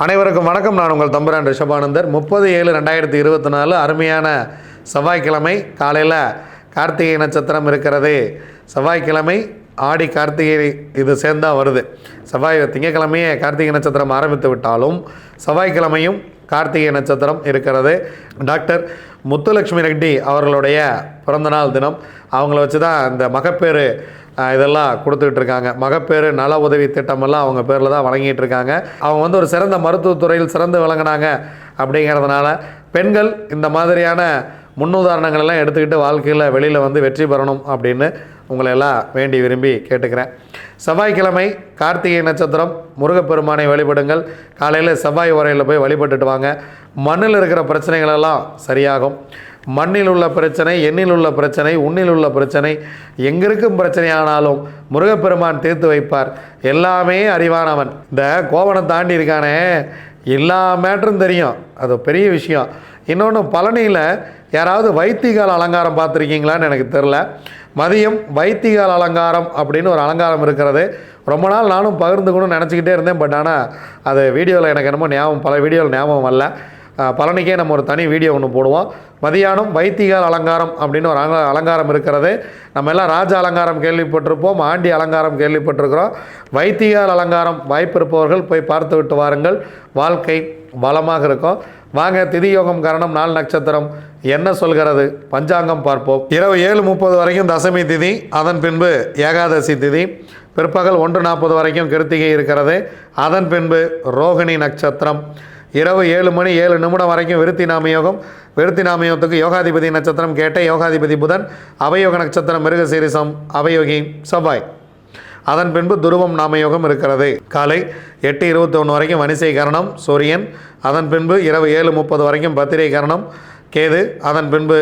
அனைவருக்கும் வணக்கம். நான் உங்கள் தம்புரான் ரிஷபானந்தர். 30/7/2024 அருமையான செவ்வாய்க்கிழமை காலையில் கார்த்திகை நட்சத்திரம் இருக்கிறது. செவ்வாய்க்கிழமை ஆடி கார்த்திகை இது சேர்ந்தால் வருது. திங்கக்கிழமையே கார்த்திகை நட்சத்திரம் ஆரம்பித்து விட்டாலும் செவ்வாய்க்கிழமையும் கார்த்திகை நட்சத்திரம் இருக்கிறது. டாக்டர் முத்துலட்சுமி ரெட்டி அவர்களுடைய பிறந்தநாள் தினம். அவங்கள வச்சு தான் இந்த மகப்பேறு இதெல்லாம் கொடுத்துக்கிட்டு இருக்காங்க. மகப்பேறு நல உதவி திட்டமெல்லாம் அவங்க பேரில் தான் வழங்கிட்டு இருக்காங்க. அவங்க ஒரு சிறந்த மருத்துவத்துறையில் சிறந்து விளங்கினாங்க. அப்படிங்கிறதுனால பெண்கள் இந்த மாதிரியான முன்னுதாரணங்கள் எல்லாம் எடுத்துக்கிட்டு வாழ்க்கையில் வெளியில் வெற்றி பெறணும் அப்படின்னு உங்களை எல்லாம் வேண்டி விரும்பி கேட்டுக்கிறேன். செவ்வாய்க்கிழமை கார்த்திகை நட்சத்திரம் முருகப்பெருமானை வழிபடுங்கள். காலையில் செவ்வாய் உரையில் போய் வழிபட்டுட்டு வாங்க. மண்ணில் இருக்கிற பிரச்சனைகளெல்லாம் சரியாகும். மண்ணில் உள்ள பிரச்சனை, எண்ணில் உள்ள பிரச்சனை, உன்னில் உள்ள பிரச்சனை, எங்கிருக்கும் பிரச்சனையானாலும் முருகப்பெருமான் தீர்த்து வைப்பார். எல்லாமே அறிவானவன். இந்த கோவணம் தாண்டி இருக்கானே, எல்லா மேட்டரும் தெரியும். அது பெரிய விஷயம். இன்னொன்று, பழனியில் யாராவது வைத்திகால் அலங்காரம் பார்த்துருக்கீங்களான்னு எனக்கு தெரில. மதியம் வைத்திகால் அலங்காரம் அப்படின்னு ஒரு அலங்காரம் இருக்கிறது. ரொம்ப நாள் நானும் பகிர்ந்துக்கணும்னு நினச்சிக்கிட்டே இருந்தேன். பட் ஆனால் அது வீடியோவில் எனக்கு என்னமோ பல வீடியோவில் ஞாபகம் வரல. பழனிக்கே நம்ம ஒரு தனி வீடியோ ஒன்று போடுவோம். மதியானம் வைத்திகால் அலங்காரம் அப்படின்னு ஒரு அலங்காரம் இருக்கிறது. நம்ம எல்லாம் ராஜ அலங்காரம் கேள்விப்பட்டிருப்போம், ஆண்டி அலங்காரம் கேள்விப்பட்டிருக்கிறோம். வைத்திகால் அலங்காரம் வாய்ப்பு இருப்பவர்கள் போய் பார்த்து விட்டு வாருங்கள். வாழ்க்கை வளமாக இருக்கும். வாங்க, திதி யோகம் கரணம் நாள் நட்சத்திரம் என்ன சொல்கிறது பஞ்சாங்கம் பார்ப்போம். இரவு 7:30 வரைக்கும் தசமி திதி, அதன் பின்பு ஏகாதசி திதி. பிற்பகல் 1:40 வரைக்கும் கிருத்திகை இருக்கிறது. அதன் பின்பு ரோகிணி நட்சத்திரம். இரவு 7:07 வரைக்கும் விருத்தி நாமயோகம். விருத்தி நாமயோகத்துக்கு யோகாதிபதி நட்சத்திரம் கேட்டை, யோகாதிபதி புதன். அவயோக நட்சத்திரம் மிருகசீரிசம், அவயோகி செவ்வாய். அதன் பின்பு துருவம் நாமயோகம் இருக்கிறது. காலை 8:21 வரைக்கும் வனிசை கரணம் சூரியன். அதன் பின்பு இரவு 7:30 வரைக்கும் பத்திரை கரணம் கேது. அதன் பின்பு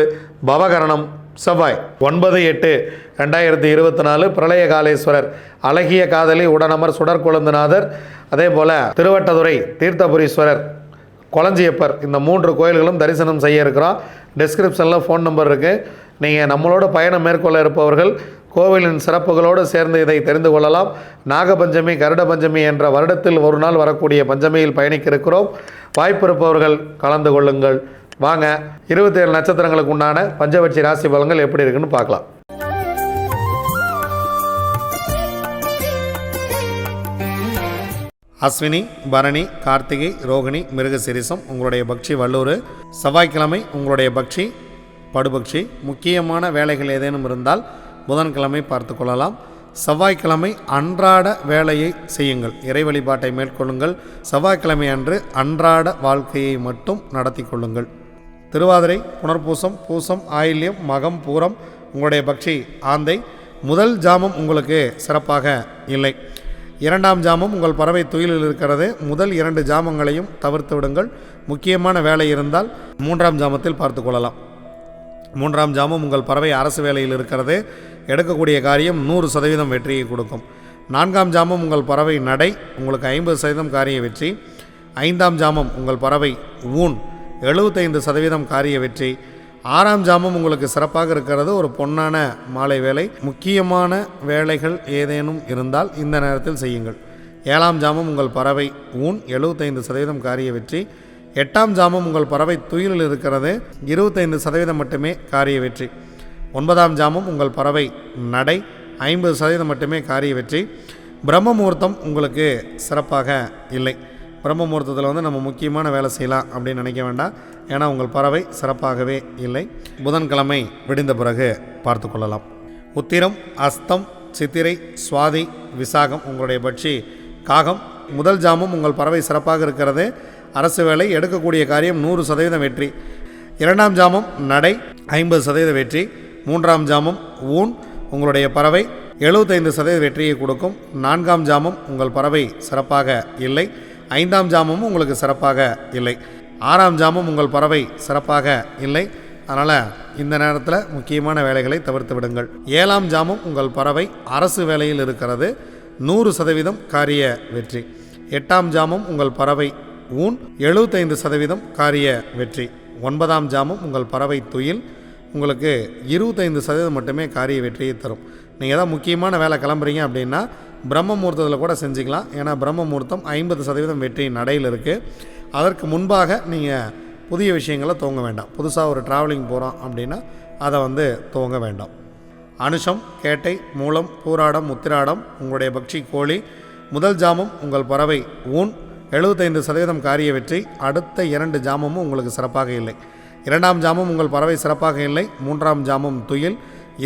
பவகரணம் செவ்வாய். 9/8/2024 பிரளய காலேஸ்வரர், அழகிய காதலி உடனமர் சுடற்கொழுந்துநாதர், அதே போல் திருவட்டதுறை தீர்த்தபுரீஸ்வரர், கொளஞ்சியப்பர், இந்த 3 கோயில்களும் தரிசனம் செய்ய இருக்கிறோம். டிஸ்கிரிப்ஷனில் ஃபோன் நம்பர் இருக்குது. நீங்கள் நம்மளோட பயணம் மேற்கொள்ள இருப்பவர்கள் கோவிலின் சிறப்புகளோடு சேர்ந்து இதை தெரிந்து கொள்ளலாம். நாகபஞ்சமி, கருட பஞ்சமி என்ற வருடத்தில் ஒரு நாள் வரக்கூடிய பஞ்சமியில் பயணிக்க இருக்கிறோம். வாய்ப்பு இருப்பவர்கள் கலந்து கொள்ளுங்கள். வாங்க, 27 நட்சத்திரங்களுக்கு உண்டான பஞ்சபட்சி ராசி பலன்கள் எப்படி இருக்குன்னு பார்க்கலாம். அஸ்வினி, பரணி, கார்த்திகை, ரோகிணி, மிருகசீரிசம் உங்களுடைய பக்ஷி வல்லூர். செவ்வாய்க்கிழமை உங்களுடைய பக்ஷி படுபக்ஷி. முக்கியமான வேலைகள் ஏதேனும் இருந்தால் புதன்கிழமை பார்த்து கொள்ளலாம். செவ்வாய்க்கிழமை அன்றாட வேலையை செய்யுங்கள், இறை வழிபாட்டை மேற்கொள்ளுங்கள். செவ்வாய்க்கிழமை அன்று அன்றாட வாழ்க்கையை மட்டும் நடத்தி கொள்ளுங்கள். திருவாதிரை, புனர்பூசம், பூசம், ஆயில்யம், மகம், பூரம் உங்களுடைய பக்ஷி ஆந்தை. முதல் ஜாமம் உங்களுக்கு சிறப்பாக இல்லை. 2ஆம் ஜாமம் உங்கள் பறவை துயிலில் இருக்கிறது. முதல் 2 ஜாமங்களையும் தவிர்த்து விடுங்கள். முக்கியமான வேலை இருந்தால் 3ஆம் ஜாமத்தில் பார்த்து கொள்ளலாம். 3ஆம் ஜாமம் உங்கள் பறவை அரசு வேலையில் இருக்கிறது. எடுக்கக்கூடிய காரியம் 100% வெற்றியை கொடுக்கும். 4ஆம் ஜாமம் உங்கள் பறவை நடை, உங்களுக்கு 50% காரிய வெற்றி. 5ஆம் ஜாமம் உங்கள் பறவை ஊன், 75% காரிய வெற்றி. 6ஆம் ஜாமம் உங்களுக்கு சிறப்பாக இருக்கிறது, ஒரு பொன்னான மாலை வேலை. முக்கியமான வேலைகள் ஏதேனும் இருந்தால் இந்த நேரத்தில் செய்யுங்கள். 7ஆம் ஜாமம் உங்கள் பறவை ஊன், 75% காரிய வெற்றி. 8ஆம் ஜாமம் உங்கள் பறவை துயிலில் இருக்கிறது, 25% மட்டுமே காரிய வெற்றி. 9ஆம் ஜாமம் உங்கள் பறவை நடை, 50% மட்டுமே காரிய வெற்றி. பிரம்ம முகூர்த்தம் உங்களுக்கு சிறப்பாக இல்லை. பிரம்ம முகூர்த்தத்தில் நம்ம முக்கியமான வேலை செய்யலாம் அப்படின்னு நினைக்க வேண்டாம். ஏன்னா உங்கள் பறவை சிறப்பாகவே இல்லை. புதன்கிழமை விடிந்த பிறகு பார்த்து கொள்ளலாம். உத்திரம், அஸ்தம், சித்திரை, சுவாதி, விசாகம் உங்களுடைய பட்சி காகம். முதல் ஜாமம் உங்கள் பறவை சிறப்பாக இருக்கிறது, அரசு வேலை. எடுக்கக்கூடிய காரியம் 100% வெற்றி. 2ஆம் ஜாமம் நடை, 50% வெற்றி. 3ஆம் ஜாமம் ஊன், உங்களுடைய பறவை 75% வெற்றியை கொடுக்கும். 4ஆம் ஜாமம் உங்கள் பறவை சிறப்பாக இல்லை. 5ஆம் ஜாமமும் உங்களுக்கு சிறப்பாக இல்லை. 6ஆம் ஜாமம் உங்கள் பறவை சிறப்பாக இல்லை. அதனால் இந்த நேரத்தில் முக்கியமான வேலைகளை தவிர்த்து விடுங்கள். 7ஆம் ஜாமம் உங்கள் பறவை அரசு வேலையில் இருக்கிறது, 100% காரிய வெற்றி. 8ஆம் ஜாமம் உங்கள் பறவை ஊன், 75% காரிய வெற்றி. 9ஆம் ஜாமம் உங்கள் பறவை துயில், உங்களுக்கு 25% மட்டுமே காரிய வெற்றியை தரும். நீங்கள் தான் முக்கியமான வேலை கிளம்புறீங்க அப்படின்னா பிரம்ம முகூர்த்தத்தில் கூட செஞ்சுக்கலாம். ஏன்னா பிரம்ம முகூர்த்தம் 50% வெற்றி நடையில் இருக்குது. அதற்கு முன்பாக நீங்கள் புதிய விஷயங்களை துவங்க வேண்டாம். புதுசாக ஒரு ட்ராவலிங் போகிறோம் அப்படின்னா அதை துவங்க வேண்டாம். அனுஷம், கேட்டை, மூலம், பூராடம், உத்திராடம் உங்களுடைய பக்ஷி கோழி. முதல் ஜாமம் உங்கள் பறவை ஊன் 75% காரிய வெற்றி. அடுத்த 2 ஜாமமும் உங்களுக்கு சிறப்பாக இல்லை. 2ஆம் ஜாமம் உங்கள் பறவை சிறப்பாக இல்லை. 3ஆம் ஜாமம் துயில்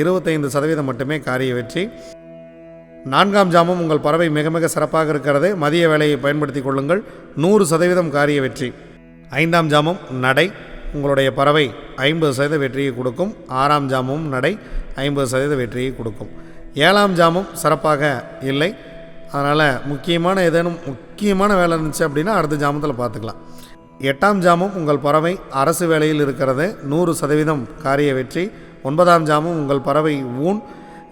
25% மட்டுமே காரிய வெற்றி. 4ஆம் ஜாமம் உங்கள் பறவை மிக மிக சிறப்பாக இருக்கிறது. மதிய வேலையை பயன்படுத்தி கொள்ளுங்கள். 100% காரிய வெற்றி. 5ஆம் ஜாமம் நடை உங்களுடைய பறவை 50% வெற்றியை கொடுக்கும். 6ஆம் ஜாமமும் நடை 50% வெற்றியை கொடுக்கும். 7ஆம் ஜாமம் சிறப்பாக இல்லை. அதனால் முக்கியமான வேலை இருந்துச்சு அப்படின்னா அடுத்த ஜாமத்தில் பார்த்துக்கலாம். 8ஆம் ஜாமம் உங்கள் பறவை அரசு வேலையில் இருக்கிறது. 100% காரிய வெற்றி. 9ஆம் ஜாமம் உங்கள் பறவை ஊன்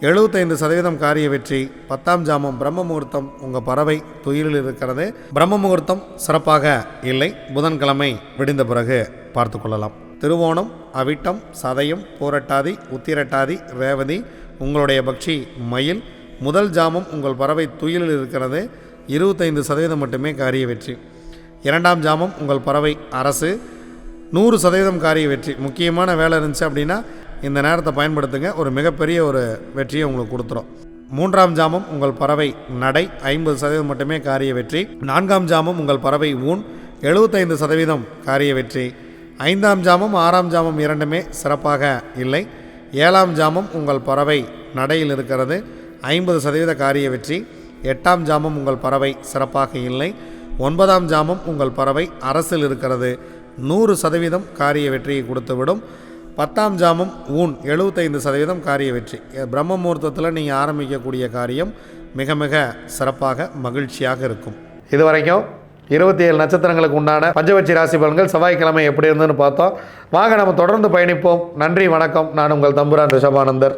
75% காரிய வெற்றி. 10ஆம் ஜாமம் பிரம்ம முகூர்த்தம் உங்கள் பறவை துயிலில் இருக்கிறது. பிரம்ம முகூர்த்தம் சிறப்பாக இல்லை. புதன்கிழமை விடிந்த பிறகு பார்த்து கொள்ளலாம். திருவோணம், அவிட்டம், சதயம், பூரட்டாதி, உத்திரட்டாதி, ரேவதி உங்களுடைய பக்ஷி மயில். முதல் ஜாமம் உங்கள் பறவை துயிலில் இருக்கிறது. 25% மட்டுமே காரிய வெற்றி. 2ஆம் ஜாமம் உங்கள் பறவை அரசு 100% காரிய வெற்றி. முக்கியமான வேலை இருந்துச்சு அப்படின்னா இந்த நேரத்தை பயன்படுத்துங்க. ஒரு மிகப்பெரிய ஒரு வெற்றியை உங்களுக்கு கொடுத்துரும். 3ஆம் ஜாமம் உங்கள் பறவை நடை 50% மட்டுமே காரிய வெற்றி. 4ஆம் ஜாமம் உங்கள் பறவை ஊன் 75% காரிய வெற்றி. 5ஆம் ஜாமம் 6ஆம் ஜாமம் இரண்டுமே சிறப்பாக இல்லை. 7ஆம் ஜாமம் உங்கள் பறவை நடையில் இருக்கிறது. 50% காரிய வெற்றி. 8ஆம் ஜாமம் உங்கள் பறவை சிறப்பாக இல்லை. 9ஆம் ஜாமம் உங்கள் பறவை அரசில் இருக்கிறது. 100% காரிய வெற்றியை கொடுத்துவிடும். 10ஆம் ஜாமம் ஊன் 75% காரிய வெற்றி. பிரம்ம முகூர்த்தத்தில் நீங்கள் ஆரம்பிக்கக்கூடிய காரியம் மிக மிக சிறப்பாக மகிழ்ச்சியாக இருக்கும். இதுவரைக்கும் 27 நட்சத்திரங்களுக்கு உண்டான பஞ்சபட்சி ராசி பலன்கள் செவ்வாய்க்கிழமை எப்படி இருந்ததுன்னு பார்த்தோம். வாங்க நம்ம தொடர்ந்து பயணிப்போம். நன்றி, வணக்கம். நான் உங்கள் தம்புரான் ரிஷபானந்தர்.